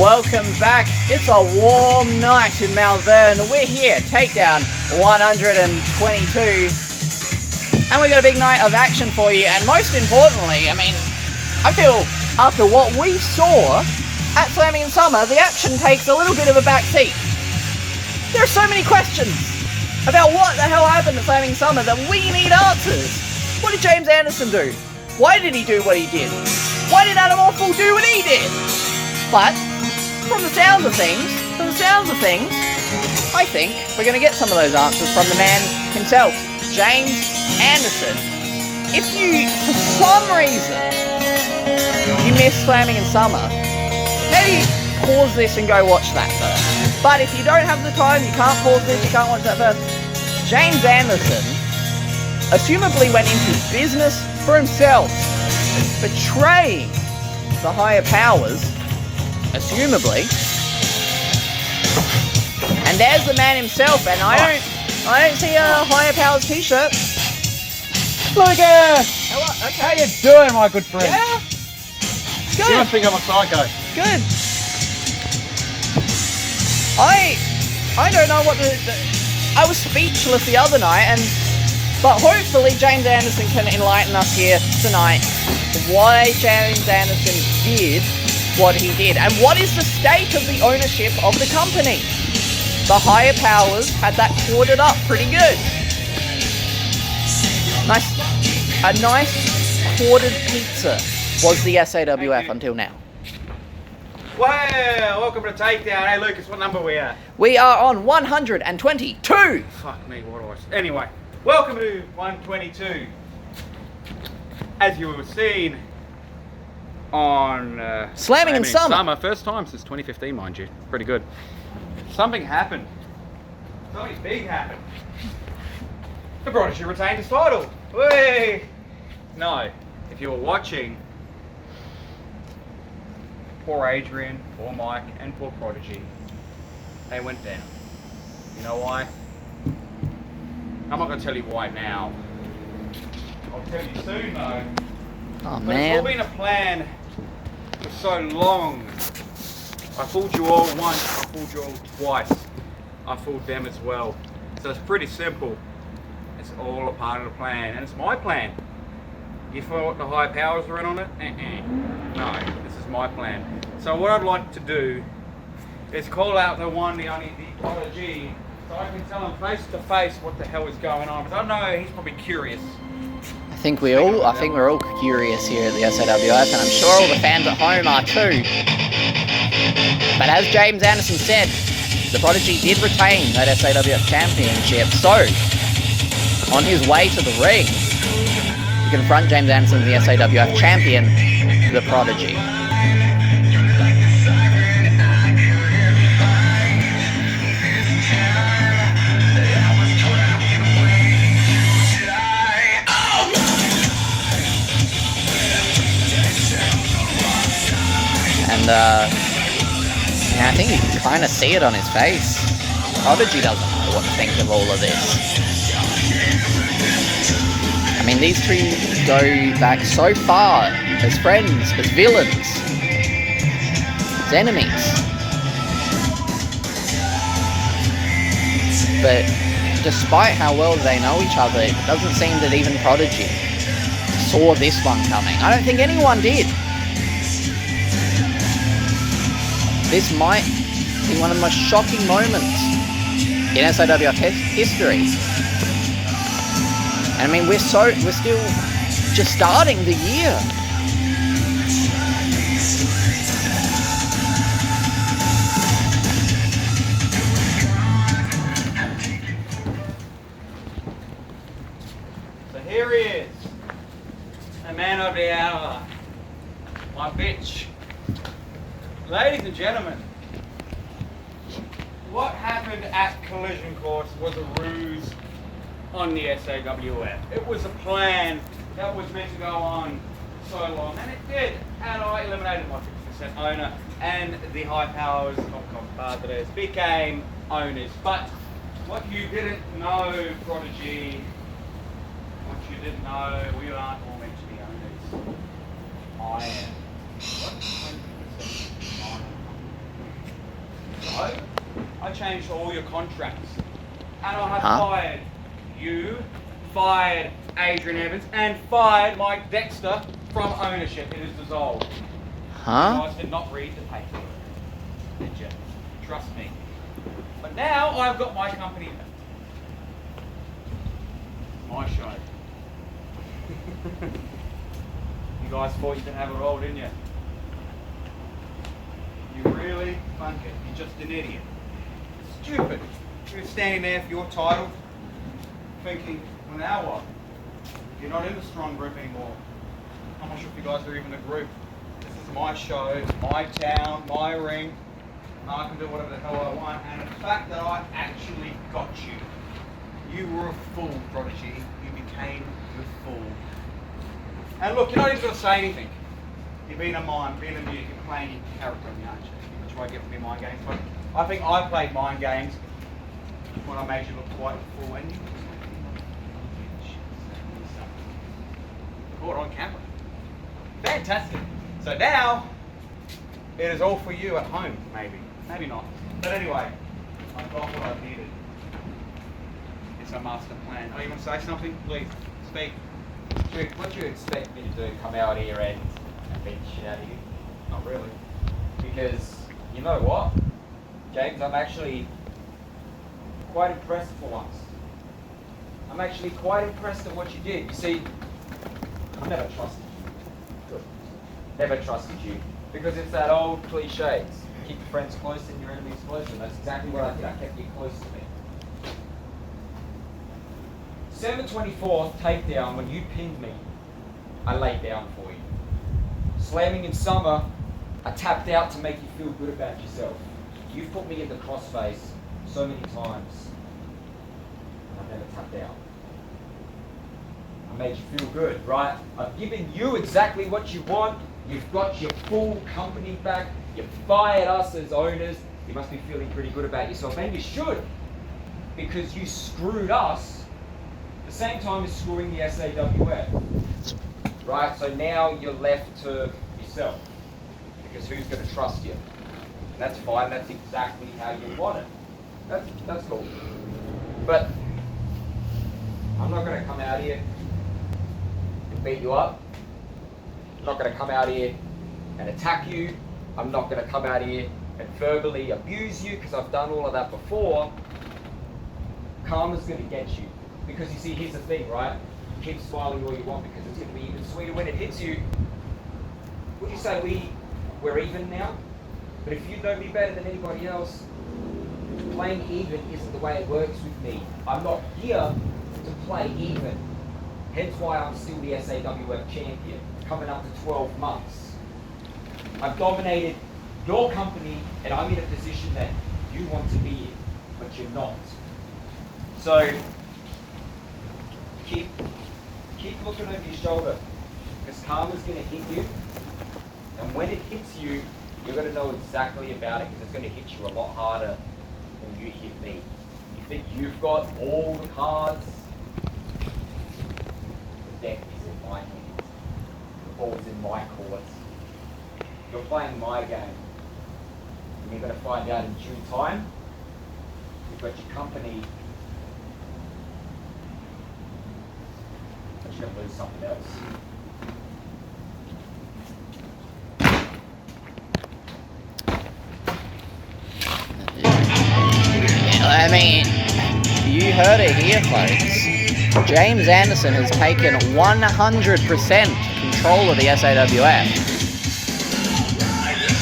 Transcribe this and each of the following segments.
Welcome back. It's a warm night in Malvern. We're here, Takedown 122. And we've got a big night of action for you. And most importantly, I feel after what we saw at Slamming in Summer, the action takes a little bit of a back seat. There are so many questions about what the hell happened at Slamming in Summer that we need answers. What did James Anderson do? Why did he do what he did? Why did Adam Awful do what he did? But from the sounds of things, I think we're going to get some of those answers from the man himself, James Anderson. If you, for some reason, you missed Slamming in Summer, maybe pause this and go watch that first. But if you don't have the time, you can't pause this, you can't watch that first. James Anderson assumably went into business for himself, betraying the higher powers, assumably. And there's the man himself, and I don't see a higher powers t-shirt. Lucas! Hello, okay. How you doing, my good friend? Yeah? Good. You must think I'm a psycho. Good. I don't know what I was speechless the other night, but hopefully James Anderson can enlighten us here tonight why James Anderson did what he did and what is the state of the ownership of the company. The higher powers had that quartered up pretty good. A nice quartered pizza was the SAWF until now. Well, welcome to Takedown. Hey Lucas, what number are we at? We are on 122. Fuck me, what do I say? Anyway, welcome to 122. As you have seen on Slamming in Summer. First time since 2015, mind you. Pretty good. Something happened. Something big happened. The Prodigy retained his title. Whee! No, if you were watching, poor Adrian, poor Mike, and poor Prodigy, they went down. You know why? I'm not going to tell you why now. I'll tell you soon though. Oh But man. it's all been a plan for so long. I fooled you all once, I fooled you all twice. I fooled them as well. So it's pretty simple. It's all a part of the plan, and it's my plan. You thought the high powers were in on it? No, this is my plan. So what I'd like to do is call out the one, the only, the Prodigy, so I can tell him face to face what the hell is going on. Because I know he's probably curious. I think we're all curious here at the SAWF, and I'm sure all the fans at home are too. But as James Anderson said, the Prodigy did retain that SAWF championship, so on his way to the ring, to confront James Anderson, the SAWF champion, the Prodigy. And I think you can kind of see it on his face. Prodigy doesn't know what to think of all of this. I mean, these two go back so far as friends, as villains, as enemies. But despite how well they know each other, it doesn't seem that even Prodigy saw this one coming. I don't think anyone did. This might be one of the most shocking moments in SAWF history. And I mean, we're still just starting the year. So here he is, the man of the hour, my bitch. Ladies and gentlemen, what happened at Collision Course was a ruse on the SAWF. It was a plan that was meant to go on so long, and it did. And I eliminated my 50% owner, and the high powers of compadres became owners. But what you didn't know, Prodigy, what you didn't know, we aren't all meant to be owners. I am. What? 20%? changed all your contracts. And I have Huh? fired you, fired Adrian Evans, and fired Mike Dexter from ownership. It is dissolved. You Huh? guys did not read the paper, did you? Trust me. But now I've got my company back. My show. You guys thought you could have it all, didn't you? You really funk it. You're just an idiot. Stupid. You're standing there for your title, thinking, well, now what? You're not in the strong group anymore. I'm not sure if you guys are even a group. This is my show, it's my town, my ring. I can do whatever the hell I want. And the fact that I actually got you, you were a fool, Prodigy. You became the fool. And look, you're not even going to say anything. You're being a mime, being a mute, you're playing your character on the aren't you? That's what I get from your mind games. But I think I played mind games when I made you look quite a fool. And you caught on camera. Fantastic. So now, it is all for you at home, maybe. Maybe not. But anyway, I got what I needed. It's a master plan. Oh, you want to say something? Please, speak. What do you expect me to do? Come out here and beat the shit out of you? Not really. Because, you know what? James, I'm actually quite impressed for once. I'm actually quite impressed at what you did. You see, I never trusted you. Good. Never trusted you. Because it's that old cliche. Keep your friends close and your enemies closer. That's exactly what I did. I kept you close to me. December 24th, Takedown, when you pinned me, I laid down for you. Slamming in summer, I tapped out to make you feel good about yourself. You've put me in the crossface so many times, and I never tapped out. I made you feel good, right? I've given you exactly what you want. You've got your full company back. You've fired us as owners. You must be feeling pretty good about yourself, and you should, because you screwed us at the same time as screwing the SAWF. Right, so now you're left to yourself, because who's going to trust you? And that's fine, that's exactly how you want it. That's cool. But I'm not going to come out here and beat you up. I'm not going to come out here and attack you. I'm not going to come out here and verbally abuse you, because I've done all of that before. Karma's going to get you. Because you see, here's the thing, right? Keep smiling all you want, because it's going to be even sweeter when it hits you. Would you say we're even now? But if you know me better than anybody else, playing even isn't the way it works with me. I'm not here to play even. Hence why I'm still the SAWF champion, coming up to 12 months. I've dominated your company, and I'm in a position that you want to be in, but you're not. So, keep looking over your shoulder, because karma's going to hit you, and when it hits you, you're going to know exactly about it, because it's going to hit you a lot harder than you hit me. You think you've got all the cards? The deck is in my hands. The ball's in my court. You're playing my game, and you're going to find out in due time. You've got your company, but you're going to lose something else. I mean, you heard it here, folks. James Anderson has taken 100% control of the SAWF.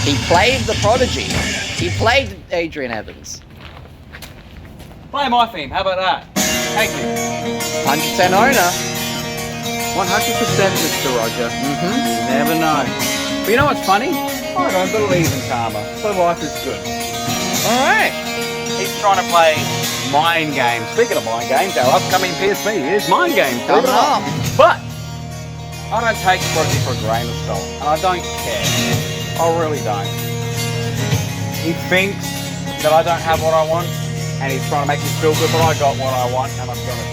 He played the Prodigy. He played Adrian Evans. Play my theme, how about that? Thank you. 100% owner. 100% Mr. Roger. Mm-hmm. You never know. But you know what's funny? I don't believe in karma, so life is good. Alright. He's trying to play mind games. Speaking of mind games, our upcoming PSP is mind games. Coming up. But I don't take Prodigy for a grain of salt, and I don't care. I really don't. He thinks that I don't have what I want, and he's trying to make me feel good, but I got what I want, and I've got it.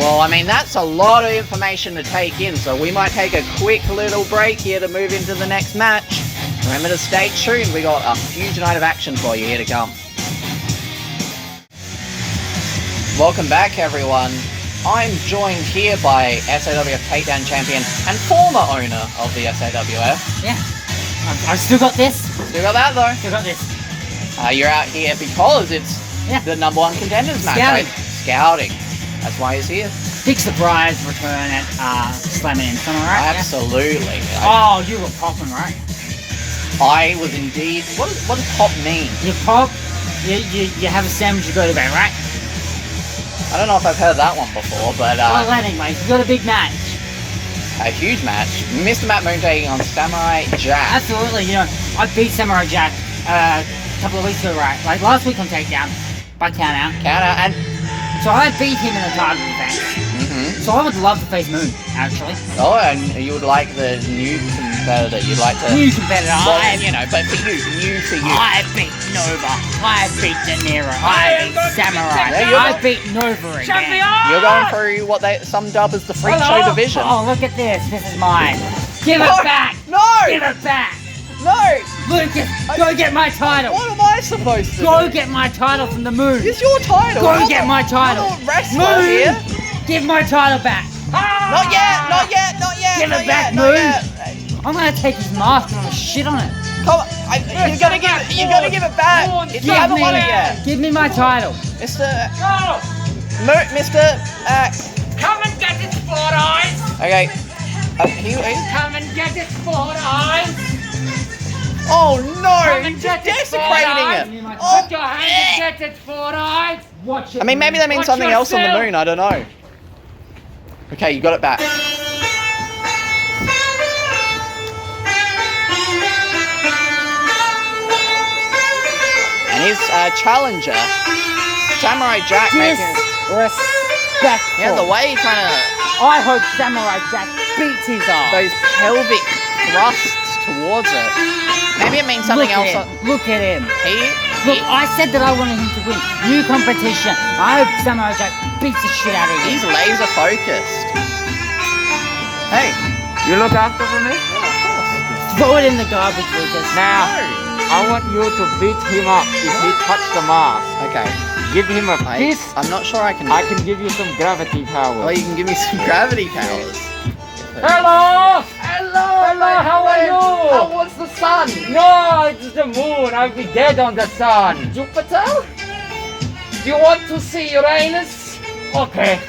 Well, I mean, that's a lot of information to take in, so we might take a quick little break here to move into the next match. Remember to stay tuned, we got a huge night of action for you here to come. Welcome back, everyone. I'm joined here by SAWF Takedown champion and former owner of the SAWF. Yeah. I've still got this. Still got that, though. Still got this. You're out here because it's the #1 contenders match, Scouting. right? Scouting. That's why he's here. Big surprise return at Slamming in Summer, right? Absolutely. Oh, you were popping, right? I was indeed. What does pop mean? You pop, you have a sandwich, you go to bed, right? I don't know if I've heard that one before, but Well, anyways, you got a big match. a huge match. Mr. Matt Moon taking on Samurai Jack. Absolutely, you know, I beat Samurai Jack a couple of weeks ago, right? Like last week on Takedown, by count out. And So I beat him in a target defense. So I would love to face Moon, actually. oh, and you would like the new competitor. You'd like to. New competitor. Well, you know, but for you, new for you. I beat Nova. I beat De Niro. I beat Samurai. Yeah, I beat Nova again. You're going through what some dub as the freak show division. Oh, look at this. This is mine. Give it back. No! Give it back. No! Lucas, go get my title. What am I supposed to Go do? get my title from the Moon. It's your title. Go I'm get not- my title. I'm not a wrestler Moon, here. give my title back. Not yet, not yet, not yet. Give not it back, yet, not Moon. yet. I'm gonna take his mask and I'm gonna shit on it. Come on, you gotta give it. You gotta give it back. It's Give I haven't me, won it yet, give me my title. Mr. No! Mr. Come and get it, Four Eyes! Okay. Come and get it, Four Eyes! Oh no! Come and get it, Four Desecrating Eyes! it. Put your hand and get it, Four Eyes! Watch it. I mean, maybe that means Watch something else on the yourself. moon. I don't know. Okay, you got it back. And his challenger, Samurai Jack, making. Disrespectful. Yeah, the way he kind of I hope Samurai Jack beats his ass. those pelvic thrusts towards it. Maybe it means something else. Look at him. He Look, I said that I wanted him to win. New competition. I hope Samurai Jack beats the shit out of him. he's laser focused. Hey, You look after for me? Throw it in the garbage, Lucas. Now, no. I want you to beat him up if he touched the mask. Okay, Give him a kiss. I'm not sure I can. I can give you some gravity power. Well, you can give me some gravity powers. Hello! Hello, how are you? How was the sun? No, it's the moon. I'll be dead on the sun. Jupiter? Do you want to see Uranus? Okay.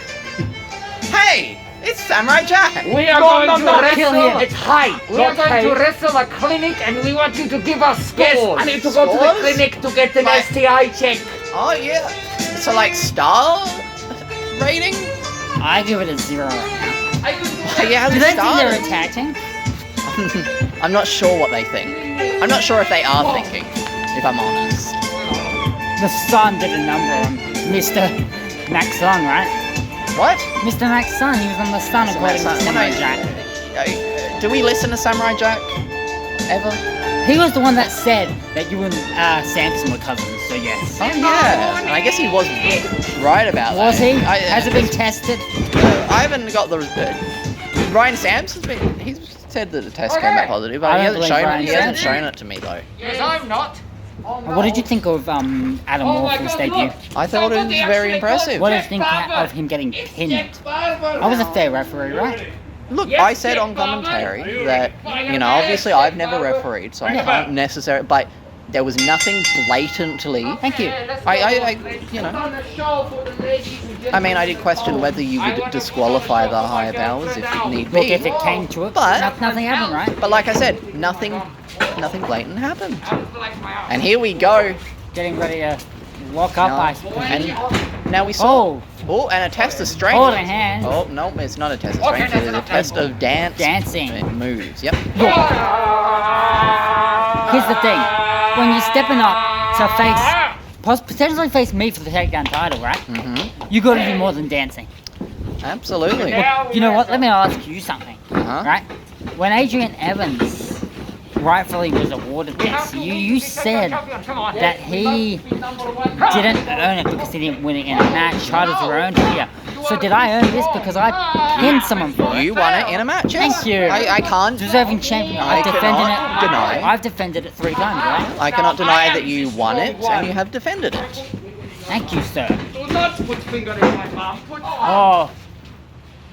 Hey, it's Samurai Jack. We are No, going no, to kill wrestle. him. It's height. We are going to wrestle a clinic and we want you to give us scores. Yes, I need to go to the Scores? clinic to get an Like- STI check. Oh yeah. So like star rating? I give it a 0 right now. Yeah, how Do it they think started. they're attacking? I'm not sure what they think. I'm not sure if they are thinking, if I'm honest. The Sun did a number on Mr. Max Sun, right? What? Mr. Max Sun, he was on the Sun according to Samurai Jack. Do we listen to Samurai Jack? Ever? He was the one that said that you and Samson were cousins, so yes. Oh yeah. And I guess he was right about that. Was he? I, Has it been tested? I haven't got the. Ryan Sampson's been. He's said that the test came back positive, but I he don't hasn't believe shown it. Ryan He hasn't Sampson. shown it to me though. Yes, I'm not. What did you think of Adam Morphin's debut? I thought it was very impressive. What did you think of him getting pinned? I was a fair referee, right? Look, I said on commentary that, you know, obviously I've never refereed, so I can't necessarily, but there was nothing blatantly. Thank you. You know, I mean, I did question whether you would disqualify the higher powers if it need Look, be. if it came to it, But- nothing happened, right? But like I said, nothing blatant happened. And here we go. Getting ready to lock up, I suppose. And now we saw. Oh, and a test of strength. Holding hands. Oh, no, it's not a test of strength. It's a test of dancing moves. Yep. Here's the thing. When you're stepping up to potentially face me for the takedown title, right? You got to do more than dancing. Absolutely. You know what? Let me ask you something. Right? When Adrian Evans rightfully was awarded this, you said that he didn't earn it because he didn't win it in a match. Titles were earned here. So did I earn this because I pinned someone for it? You won it in a match, yes. Thank you. I can't. Deserving champion. I I've defended cannot it. deny. I've defended it 3 times, right? I cannot deny that you won it, and you have defended it. Thank you, sir. Do not put finger in my mouth. Oh,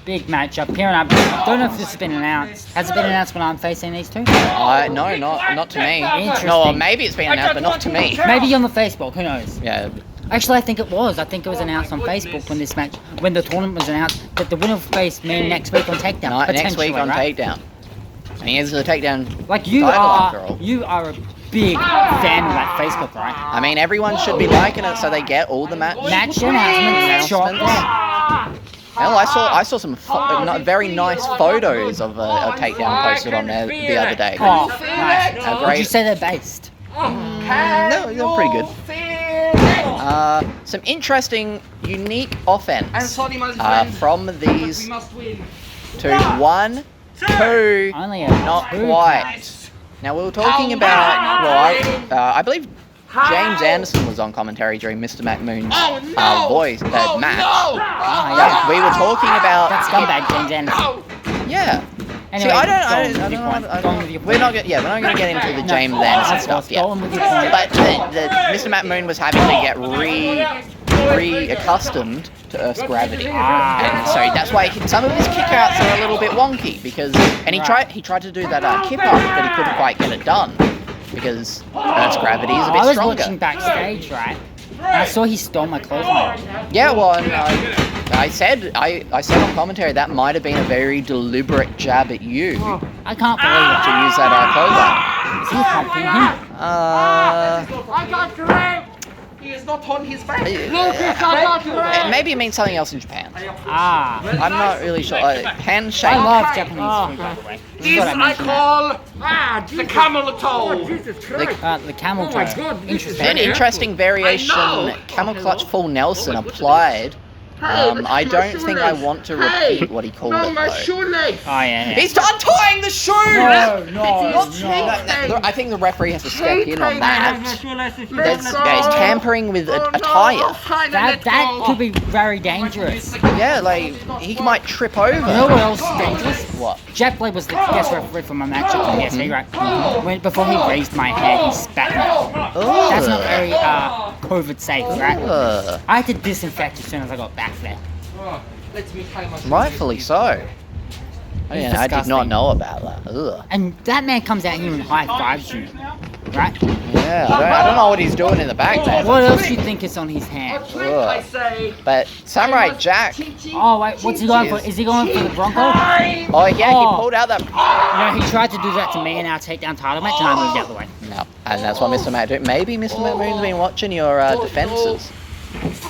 big matchup here, and I don't know if this has been announced. Has it been announced when I'm facing these two? No, not to me. Interesting. No, or maybe it's been announced, but not to me. Maybe on the Facebook. Who knows? Yeah. Actually, I think it was. I think it was announced on Facebook when this match, when the tournament was announced, that the winner will face me next week on Takedown. No, next week on right? Takedown. And here's the Takedown. Like you title after are, all. you are a big fan of that Facebook, right? I mean, everyone should be liking it so they get all the match Match announcements. Short. Well, I saw some very nice photos of a Takedown posted on there the other day. Oh, nice. A Would great- you say they're based? No, they're pretty good. Some interesting, unique offense from these two. 1, 2, Only a not 2 quite. Now we were talking about, well, I believe James Anderson was on commentary during Mr. McMoon's match. Oh, Yeah, yeah. we were talking about. That scumbag James Anderson. Yeah. Anyway, See, I go on don't with your point. Go on with your we're not point. gonna, we're not going to get into the James No, Anderson of stuff course, yet. go on with your point. But Mr. Matt Moon was having to get reaccustomed to Earth's gravity, and so that's why some of his kickouts are a little bit wonky because, and he tried to do that kip up, but he couldn't quite get it done because Earth's gravity is a I bit was stronger. watching backstage, right? And I saw he stole my clothesline. Yeah, well, and, I said on commentary that might have been a very deliberate jab at you to I can't believe it. use that clothesline. Is he humping him? I got correct. He is not on his back. Maybe it means something else in Japan. Ah. I'm not really sure. Handshake. I love Japanese food, by the way. This is This what I mentioned. call the camel toe. The camel toe. Interesting. An interesting variation, camel clutch full Nelson applied. I don't think I want to repeat what he called it though. shoelace. Oh, yeah. He's untying the shoe! No. I think the referee has to step in on that. He's tampering with a tire. That could be very dangerous. Yeah, like, he might trip over. You know what else is dangerous? What? Jack Blade was the guest referee for my match up on the SV, right? Before he raised my head, he spat me. That's not very COVID safe, right? I had to disinfect as soon as I got back there. Rightfully so. I did not disgusting. know about that. Ugh. And that man comes out here and high fives you, right? Yeah, I don't know what he's doing in the back there. What else do you think is on his hand? Ugh. But Samurai Jack, Oh wait, what's he going for? Is he going for the Bronco? oh yeah, he Oh. pulled out that. You know, he tried to do that to me in our takedown title match, and I moved out of the way. No, and that's what Mr. Matt did. Maybe Mr. Matt Moon's been watching your defenses.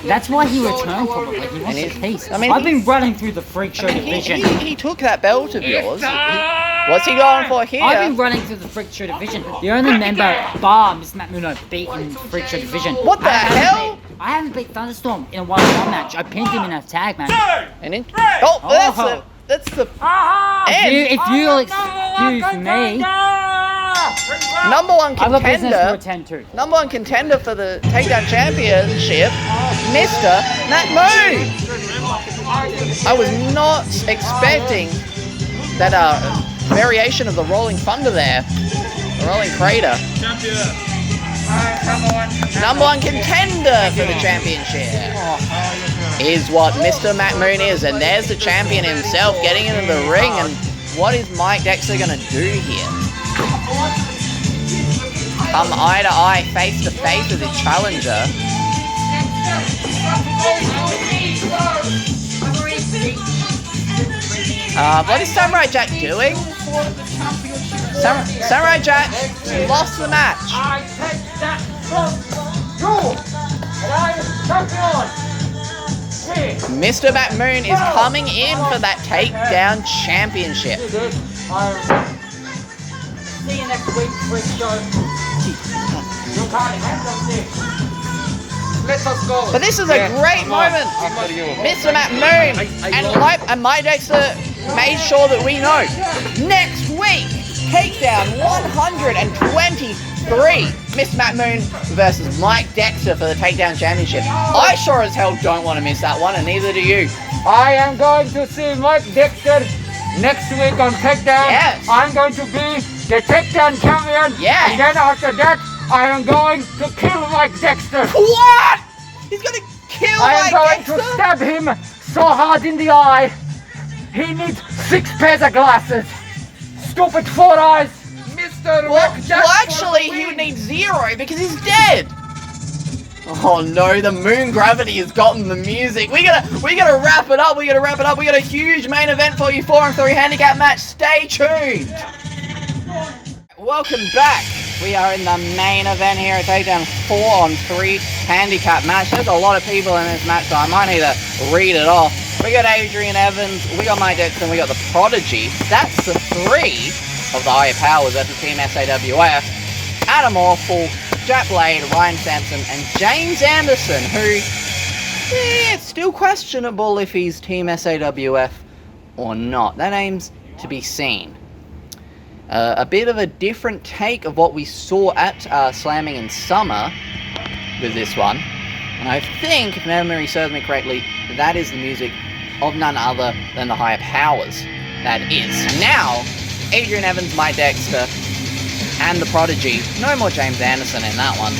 That's why he returned probably. He wants And his he's- piece. I mean, I've been running through the freak show division. He took that belt of yours. What's he going for I've been here? running through the freak show division. The only member bar Miss Matt Moon I've beaten in the freak show division. What the hell? I haven't beat Thunderstorm in a one-on-one match. I pinned him in a tag match. And in, that's the end. If you'll excuse me, Number one I have a business to contender. attend to. Number one contender for the Takedown Championship, Mr. Matt Moon. I was not expecting that variation of the Rolling Thunder there. The Rolling Crater. Number one contender for the championship is what Mr. Matt Moon is. And there's the champion himself getting into the ring. And what is Mike Dexter going to do here? Come eye to eye, face to face with his challenger. What is Samurai Jack doing? Samurai Jack lost the match. I take that from you, and I am champion. Mr. Matt Moon is coming in for that Takedown Championship. See you next week, freak show. You can't handle this. Let us go. But this is a great moment. Mr. Matt Moon and my Dexter made sure that we know. Next week, Takedown 120 3. Miss Matt Moon versus Mike Dexter for the Takedown Championship. I sure as hell don't want to miss that one, and neither do you. I am going to see Mike Dexter next week on Takedown. Yes. I'm going to be the Takedown champion. Yes. And then after that, I am going to kill Mike Dexter. What? He's gonna kill I am Mike going Dexter? to stab him so hard in the eye. He needs 6 pairs of glasses. Stupid 4 eyes. Mr. Well, Whack well, actually, he would need 0 because he's dead. Oh no, the moon gravity has gotten the music. We gotta wrap it up. We gotta wrap it up. We got a huge main event for you, 4-on-3 handicap match. Stay tuned. Welcome back. We are in the main event here at Takedown, 4-on-3 handicap match. There's a lot of people in this match, so I might need to read it off. We got Adrian Evans, we got Mike Dixon, we got the Prodigy. That's the 3 of the higher powers. That's the Team SAWF. Adam Awful, Jack Blade, Ryan Sampson, and James Anderson, who, it's still questionable if he's Team SAWF or not. That name's to be seen. A bit of a different take of what we saw at Slamming in Summer with this one. And I think, if memory serves me correctly, that is the music of none other than the higher powers. That is now Adrian Evans, Mike Dexter, and the Prodigy. No more James Anderson in that one.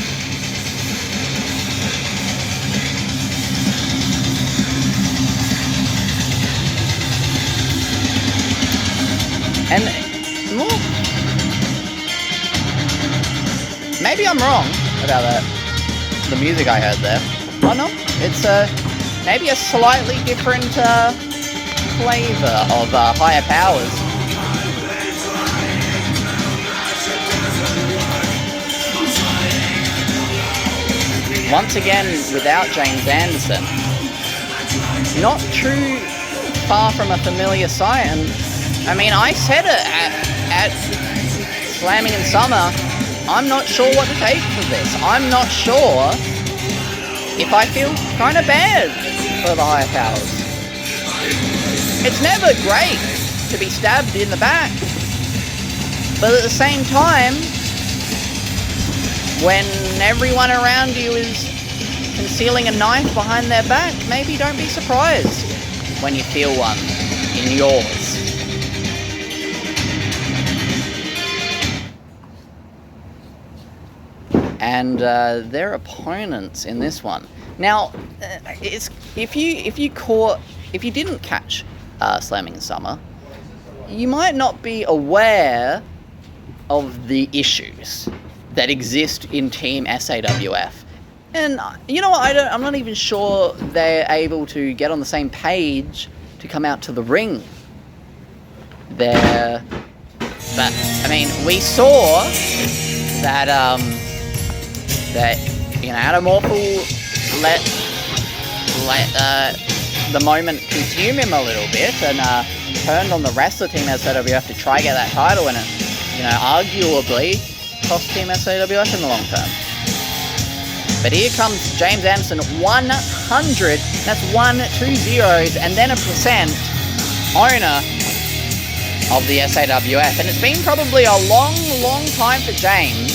And more, maybe I'm wrong about that. The music I heard there. Oh no, it's maybe a slightly different flavor of higher powers. Once again, without James Anderson. Not too far from a familiar sight, and I mean, I said it at Slamming in Summer, I'm not sure what to take for this. I'm not sure if I feel kind of bad for the higher powers. It's never great to be stabbed in the back, but at the same time, when everyone around you is concealing a knife behind their back, maybe don't be surprised when you feel one in yours. And their opponents in this one. Now, it's if you didn't catch Slamming in Summer, you might not be aware of the issues that exist in Team SAWF. And you know what? I'm not even sure they're able to get on the same page to come out to the ring. But I mean, we saw that Adam Awful let the moment consume him a little bit and turned on the rest of Team SAWF to try get that title, and it, arguably cost Team SAWF in the long term. But here comes James Anderson, 100, that's 1, 2 zeros, and then a percent owner of the SAWF. And it's been probably a long, long time for James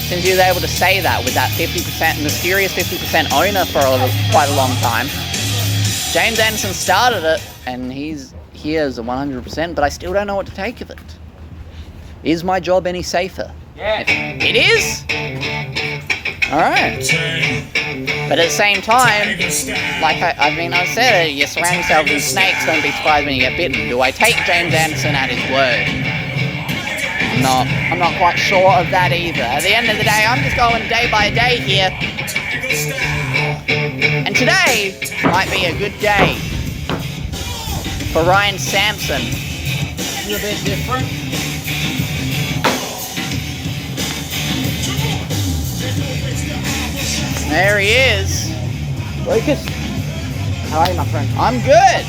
since he was able to say that with that 50%, mysterious 50% owner for quite a long time. James Anderson started it, and he's here as a 100%, but I still don't know what to take of it. Is my job any safer? Yeah. It is? Alright. But at the same time, like I said, you surround yourself with snakes, don't be surprised when you get bitten. Do I take James Anderson at his word? I'm not quite sure of that either. At the end of the day, I'm just going day by day here. And today might be a good day for Ryan Sampson. A little bit different. There he is. Lucas, how are you, my friend? I'm good.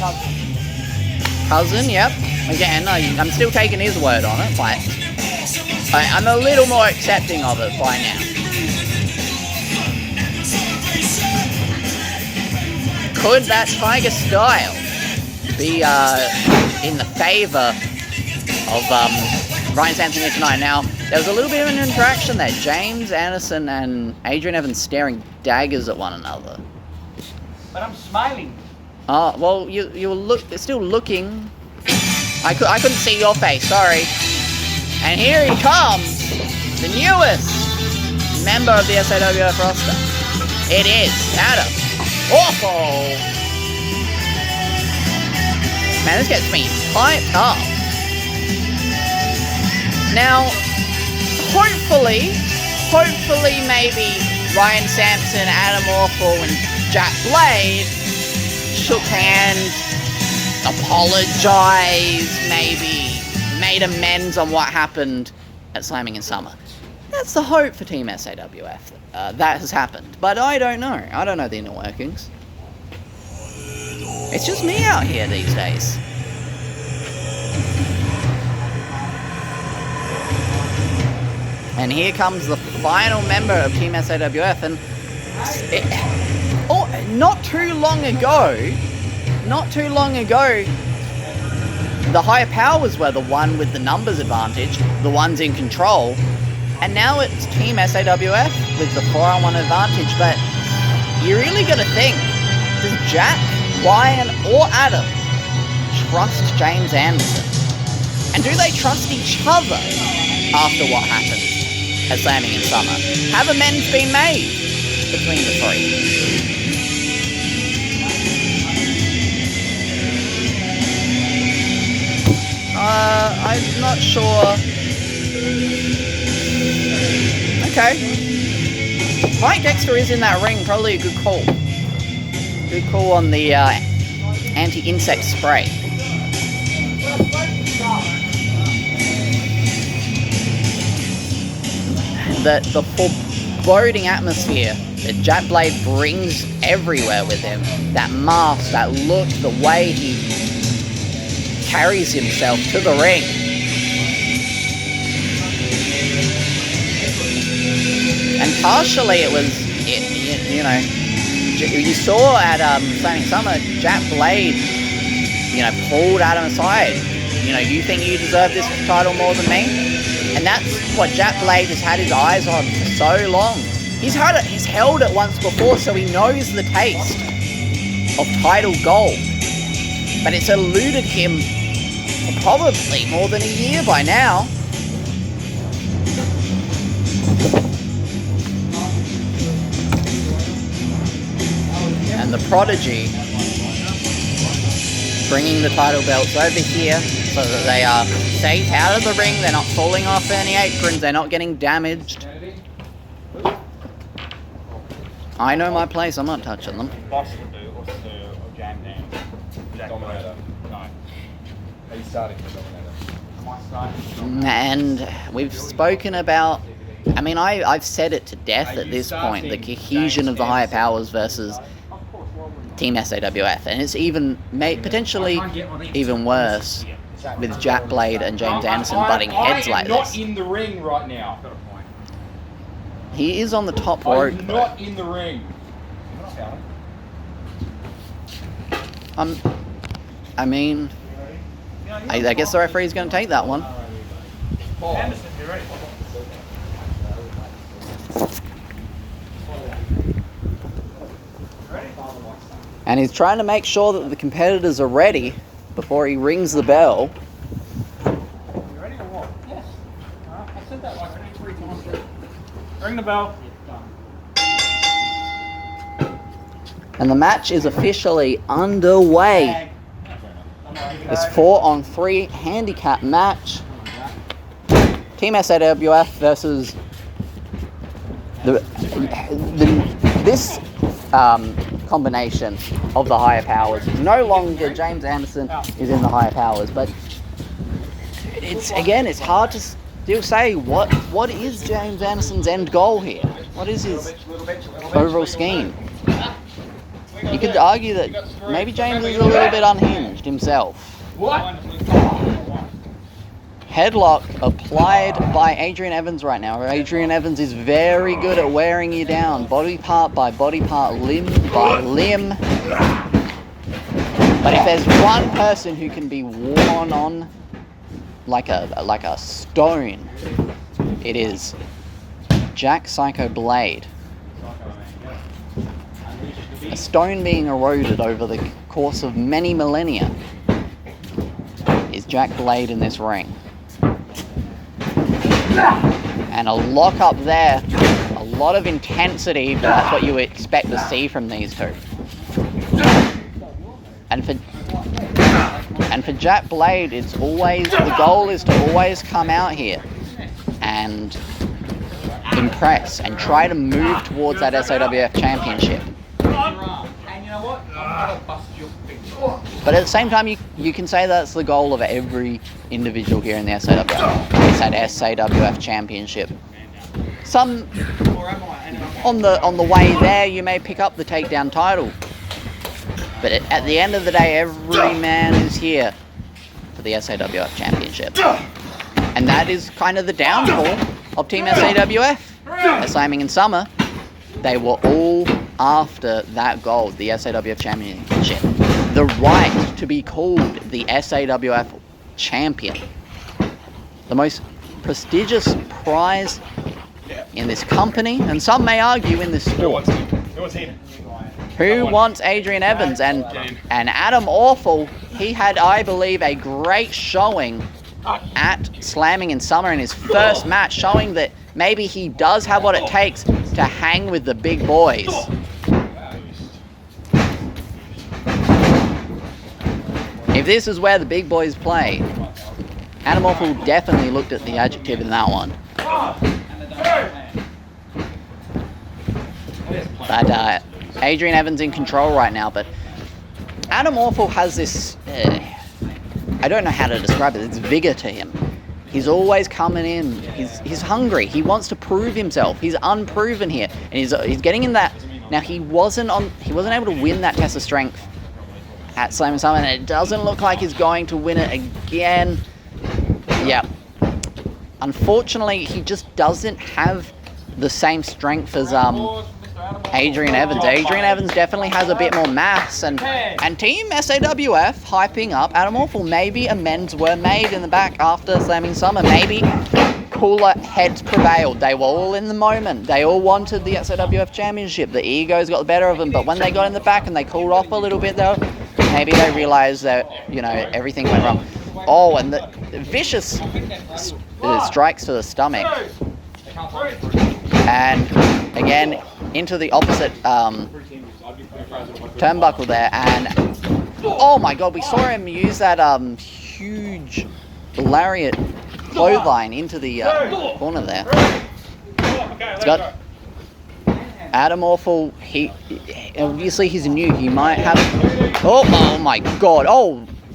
Cousin, yep. Again, I'm still taking his word on it, but I'm a little more accepting of it by now. Could that Tiger style be in the favor of Ryan Sampson here tonight? Now, There was a little bit of an interaction there. James Anderson and Adrian Evans staring daggers at one another. But I'm smiling. Oh, well, you were still looking. I couldn't see your face, sorry. And here he comes, the newest member of the SAWF roster. It is Adam. Awful. Man, this gets me hyped up. Now, hopefully maybe Ryan Sampson, Adam Awful, and Jack Blade shook hands, apologized, maybe made amends on what happened at Slamming in Summer. That's the hope for Team SAWF. That has happened, but I don't know. I don't know the inner workings. It's just me out here these days. And here comes the final member of Team SAWF, and not too long ago, the higher powers were the one with the numbers advantage, the ones in control, and now it's Team SAWF with the 4-on-1 advantage. But you really got to think, does Jack, Ryan, or Adam trust James Anderson? And do they trust each other after what happened at Slamming in Summer? Have amends been made between the three? I'm not sure. Okay. Mike Dexter is in that ring, probably a good call. Good call on the anti-insect spray. The foreboding atmosphere that Jack Blade brings everywhere with him, that mask, that look, the way he carries himself to the ring. And partially it was, you know, you saw at Slamming Summer, Jack Blade, you know, pulled Adam aside. You know, you think you deserve this title more than me? And that's what Jack Blade has had his eyes on for so long. He's held it once before, so he knows the taste of title gold. But it's eluded him for probably more than a year by now. And the Prodigy bringing the title belts over here so that they are safe out of the ring. They're not falling off any aprons. They're not getting damaged. I know my place. I'm not touching them. Boss would do, or Sir, or Jam Dan. Dominator. No. Are you starting for Dominator? Am I starting? And we've spoken about, I mean, I've said it to death at this point, the cohesion of the higher powers versus Team SAWF, and it's even potentially even worse with Jack Blade and James Anderson butting heads like not this. in the ring right now. He is on the top rope. I'm not in the ring. I mean, I guess the referee's going to take that one. Anderson, you ready? And he's trying to make sure that the competitors are ready before he rings the bell. You ready or what? Yes. I said that like 3 times. Ring the bell. And the match is officially underway. This 4-on-3 handicap match. Team SAWF versus this combination of the higher powers. No longer James Anderson is in the higher powers, but it's hard to still say what is James Anderson's end goal here. What is his overall scheme? You could argue that maybe James is a little bit unhinged himself. What? Headlock applied by Adrian Evans right now. Adrian Evans is very good at wearing you down, body part by body part, limb by limb. But if there's one person who can be worn on like a stone, It is Jack Psycho Blade. A stone being eroded over the course of many millennia is Jack Blade in this ring. And a lock up there, a lot of intensity, but that's what you would expect to see from these two. And for Jack Blade, it's always, the goal is to always come out here and impress and try to move towards that SAWF championship. But at the same time, you can say that's the goal of every individual here in the SAWF. It's that SAWF championship. Some on the way there, you may pick up the Takedown title. But at the end of the day, every man is here for the SAWF championship. And that is kind of the downfall of Team SAWF. Slamming in Summer, they were all after that gold, the SAWF championship. The right to be called the SAWF champion. The most prestigious prize in this company, and some may argue in this sport. Who wants Adrian Evans? And Adam Awful, he had, I believe, a great showing at Slamming in Summer in his first match, showing that maybe he does have what it takes to hang with the big boys. If this is where the big boys play, Adam Awful definitely looked at the adjective in that one. But Adrian Evans in control right now, but Adam Awful has this, I don't know how to describe it, it's vigor to him. He's always coming in, he's hungry, he wants to prove himself, he's unproven here, and he's getting in that. Now he wasn't able to win that test of strength at Slamming Summer, and it doesn't look like he's going to win it again. Yeah. Unfortunately, he just doesn't have the same strength as Adrian Evans. Adrian Evans definitely has a bit more mass, and Team SAWF hyping up Adam Awful. Maybe amends were made in the back after Slamming Summer. Maybe cooler heads prevailed. They were all in the moment. They all wanted the SAWF championship. The egos got the better of them, but when they got in the back and they cooled off a little bit though, maybe they realized that, you know, everything went wrong. Oh, and the vicious strikes to the stomach. And again, into the opposite turnbuckle there. And oh my god, we saw him use that huge lariat clothesline into the corner there. It's got Adam Awful, obviously he's new, he might have, oh my god,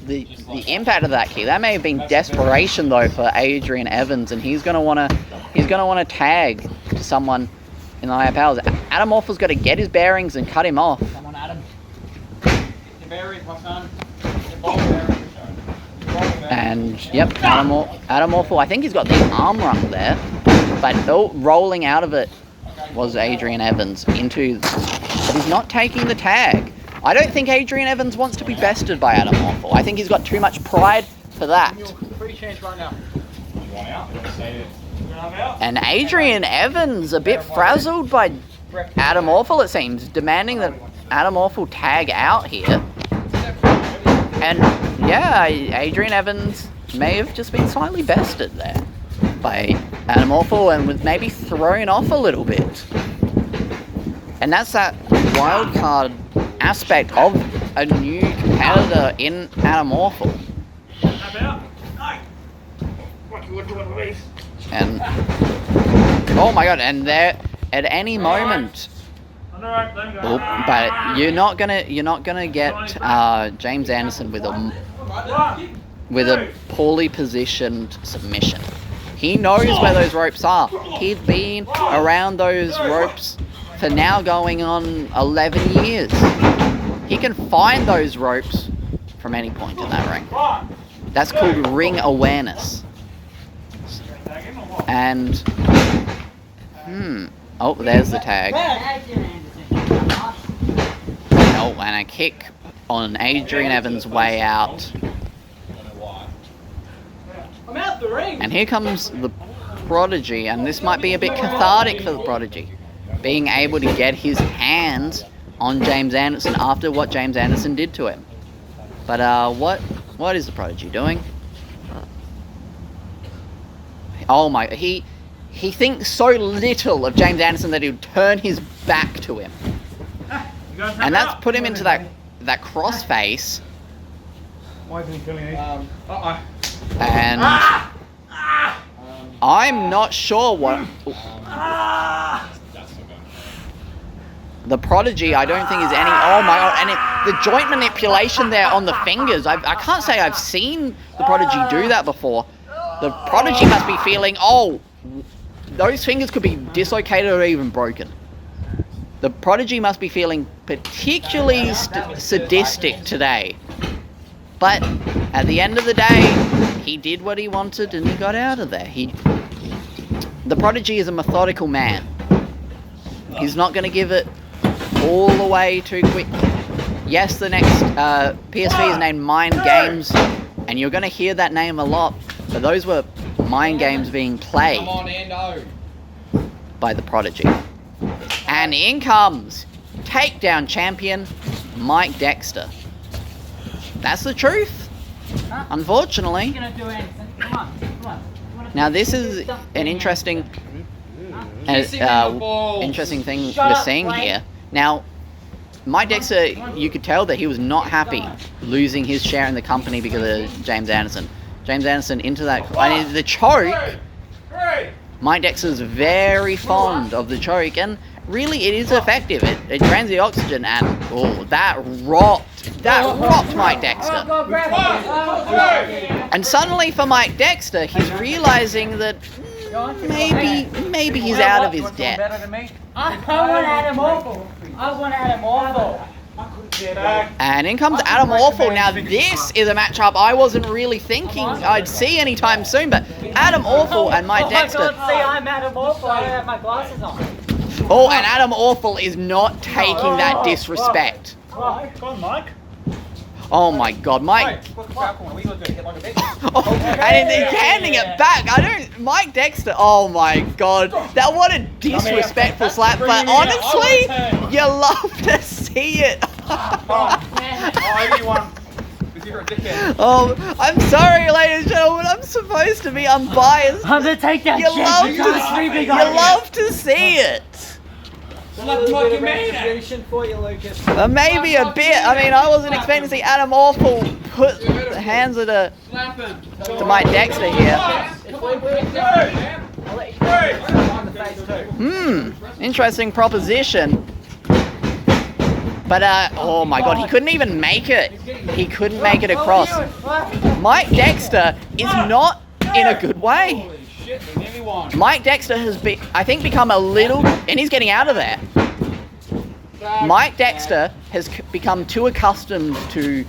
the impact of that kick, that may have been desperation though for Adrian Evans, and he's gonna wanna tag to someone in the higher powers. Adam Awful's got to get his bearings and cut him off. Come on, Adam. Get your bearings, my son. Get ball bearings. And yep, Adam Awful, I think he's got the arm wrong there, but rolling out of it was Adrian Evans but he's not taking the tag. I don't think Adrian Evans wants to be bested by Adam Awful. I think he's got too much pride for that. Free chance right now. You want out? And Adrian Evans a bit frazzled by Adam Awful, it seems, demanding that Adam Awful tag out here. And yeah, Adrian Evans may have just been slightly bested there by Adam Awful and was maybe thrown off a little bit. And that's that wild card aspect of a new competitor in Adam Awful. And oh my god, and there at any moment, but you're not gonna get James Anderson with a poorly positioned submission. He knows where those ropes are. He's been around those ropes for now going on 11 years. He can find those ropes from any point in that ring. That's called ring awareness. And oh, there's the tag. Oh, and a kick on Adrian Evans' way out. And here comes the Prodigy, and this might be a bit cathartic for the Prodigy, being able to get his hands on James Anderson after what James Anderson did to him. But what is the Prodigy doing? Oh my, he thinks so little of James Anderson that he'll turn his back to him. And that's put him into that crossface. Why isn't he killing me? And I'm not sure what... The Prodigy, I don't think is any... Oh my god, and the joint manipulation there on the fingers. I can't say I've seen the Prodigy do that before. The Prodigy must be feeling, oh, those fingers could be dislocated or even broken. The Prodigy must be feeling particularly sadistic today. But at the end of the day, he did what he wanted and he got out of there. The Prodigy is a methodical man. He's not going to give it all the way too quick. Yes, the next PSV is named Mind Games, and you're going to hear that name a lot, but those were mind games being played by the Prodigy. And in comes Takedown champion Mike Dexter. That's the truth, unfortunately. Now this is an interesting interesting thing we're seeing here. Now, Mike Dexter, you could tell that he was not happy losing his share in the company because of James Anderson. James Anderson into that... I mean, the choke... Mike Dexter's very fond of the choke, and really it is effective. It drains the oxygen, and oh, that rocked Mike Dexter. And suddenly for Mike Dexter, he's realizing that maybe he's out of his depth. I want Adam Awful. And in comes Adam Awful. Now this is a matchup I wasn't really thinking I'd see anytime soon, but Adam Awful and Mike Dexter. I can't see I'm Adam Awful. I don't have my glasses on. Oh, and Adam Awful is not taking that disrespect. Oh my god, Mike. Oh, and he's handing it back. Mike Dexter, oh my god. That what a disrespectful slap, but honestly, you love to see it. Oh, I'm sorry, ladies and gentlemen, I'm supposed to be unbiased. I'm gonna take that. You love to see it. Maybe a bit. I mean, I wasn't expecting to see Adam Awful put the hands to Mike Dexter here. Interesting proposition. But, oh my god, he couldn't even make it. He couldn't make it across. Mike Dexter is not in a good way. Mike Dexter has, I think, become a little... And he's getting out of there. Mike Dexter has become too accustomed to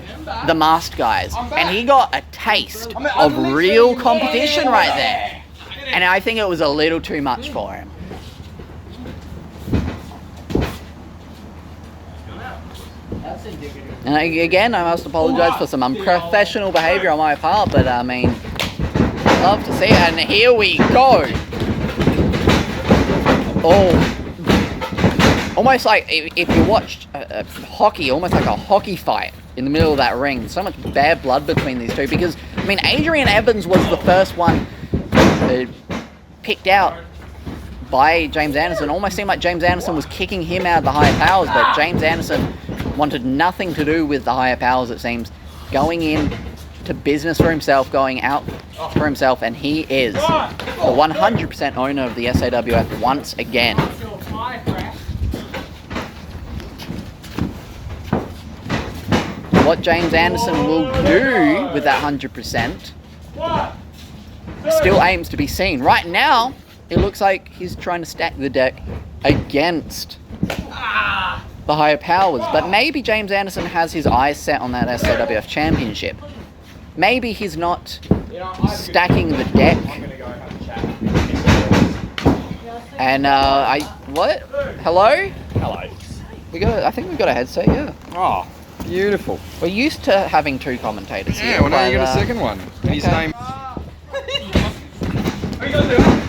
the masked guys. And he got a taste of real competition right there. And I think it was a little too much for him. And again, I must apologise for some unprofessional behaviour on my part, but I mean, love to see it. And here we go. Oh, almost like if you watched hockey, almost like a hockey fight in the middle of that ring. So much bad blood between these two, because I mean, Adrian Evans was the first one picked out by James Anderson. Almost seemed like James Anderson was kicking him out of the higher powers, but James Anderson wanted nothing to do with the higher powers, it seems, going in to business for himself, going out for himself, and he is the 100% owner of the SAWF once again. What James Anderson will do with that 100% still aims to be seen. Right now, it looks like he's trying to stack the deck against the higher powers, but maybe James Anderson has his eyes set on that SAWF championship. Maybe he's not stacking the deck. And what? Hello? Hello. I think we've got a headset, yeah. Oh, beautiful. We're used to having two commentators here. Yeah, well now you got a second one. His name.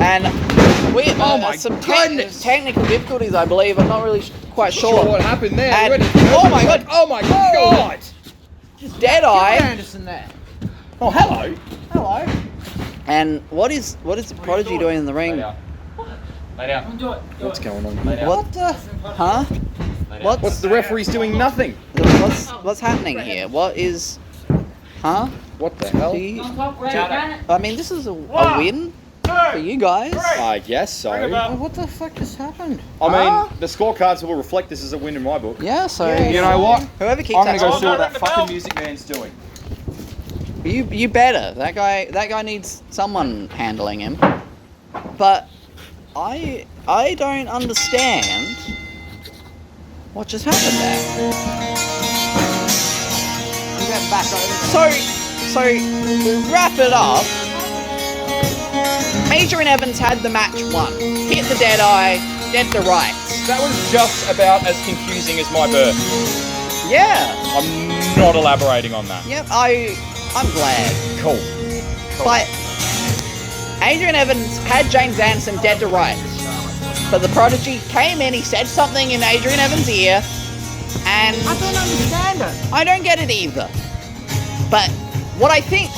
And we Oh my some goodness. technical difficulties, I believe. I'm not really quite sure. what happened there. And- You oh my god! Oh my god! Deadeye. Anderson there. Oh, hello. Hello. And what is the Prodigy doing in the ring? Lay down. What's going on? What the? Huh? What's the referee's doing nothing? What's happening here? What is? Huh? What the hell? Do you- I mean, this is a win for you guys. I guess so. What the fuck just happened? I Huh? mean, the scorecards will reflect this as a win in my book. Yeah. So You know what? whoever keeps I'm that gonna go score- see what that fucking music man's doing. You better. That guy needs someone handling him. But I don't understand what just happened there. So to wrap it up, Adrian Evans had the match won. Hit the Deadeye, dead to rights. That was just about as confusing as my birth. Yeah. I'm not elaborating on that. Yep. I'm glad. Cool. But Adrian Evans had James Anderson dead to rights. But the Prodigy came in, he said something in Adrian Evans' ear, and I don't understand it. I don't get it either. But what I think,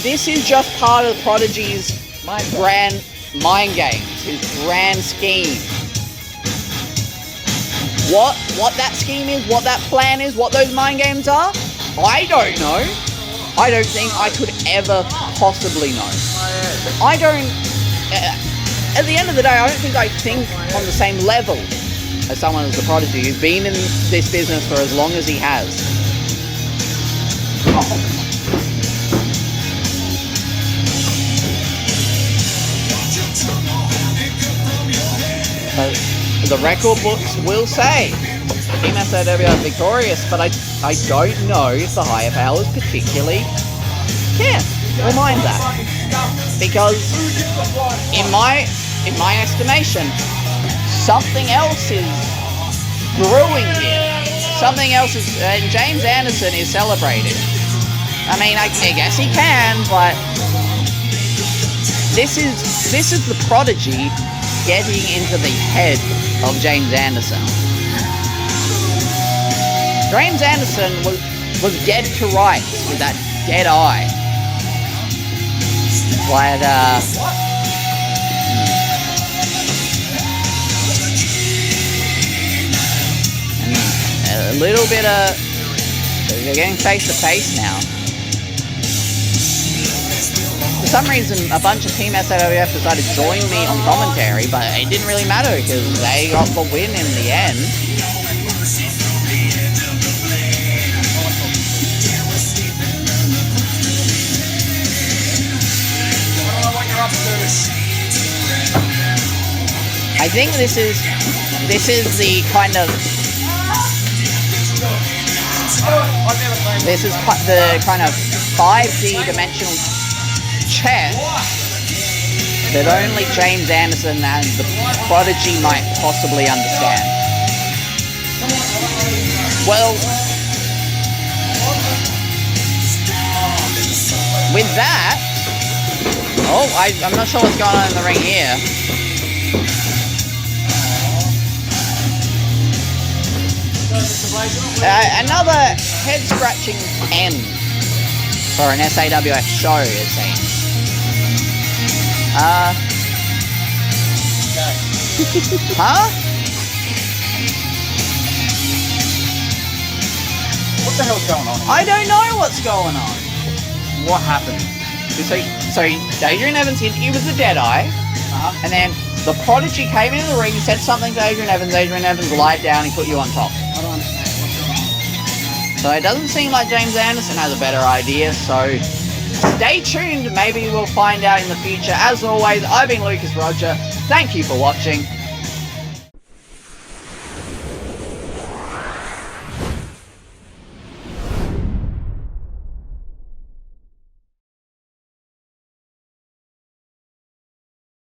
this is just part of the Prodigy's grand mind games, his grand scheme. What that scheme is, what that plan is, what those mind games are, I don't know. I don't think I could ever possibly know. I don't... at the end of the day, I don't think I think on the same level as someone as the Prodigy who's been in this business for as long as he has. The record books will say Team SOW are victorious, but I don't know if the higher powers particularly care or mind that. Because in my estimation, something else is brewing here. Something else is, and James Anderson is celebrating. I mean, I guess he can, but this is the Prodigy getting into the head of James Anderson. James Anderson was dead to rights with that dead eye. But a little bit of... They're getting face to face now. For some reason, a bunch of Team SOF decided to join me on commentary, but it didn't really matter because they got the win in the end. I think this is the kind of... This is the kind of 5D dimensional chess that only James Anderson and the Prodigy might possibly understand. Well, with that... Oh, I'm not sure what's going on in the ring here. Another head-scratching end for an SAWF show, it seems. Huh? What the hell's going on? I don't know what's going on. What happened? So Adrian Evans hit you with the Deadeye, and then the Prodigy came into the ring, said something to Adrian Evans lied down, he put you on top. I don't understand what's going on. So it doesn't seem like James Anderson has a better idea, so stay tuned, maybe we'll find out in the future. As always, I've been Lucas Roger, thank you for watching,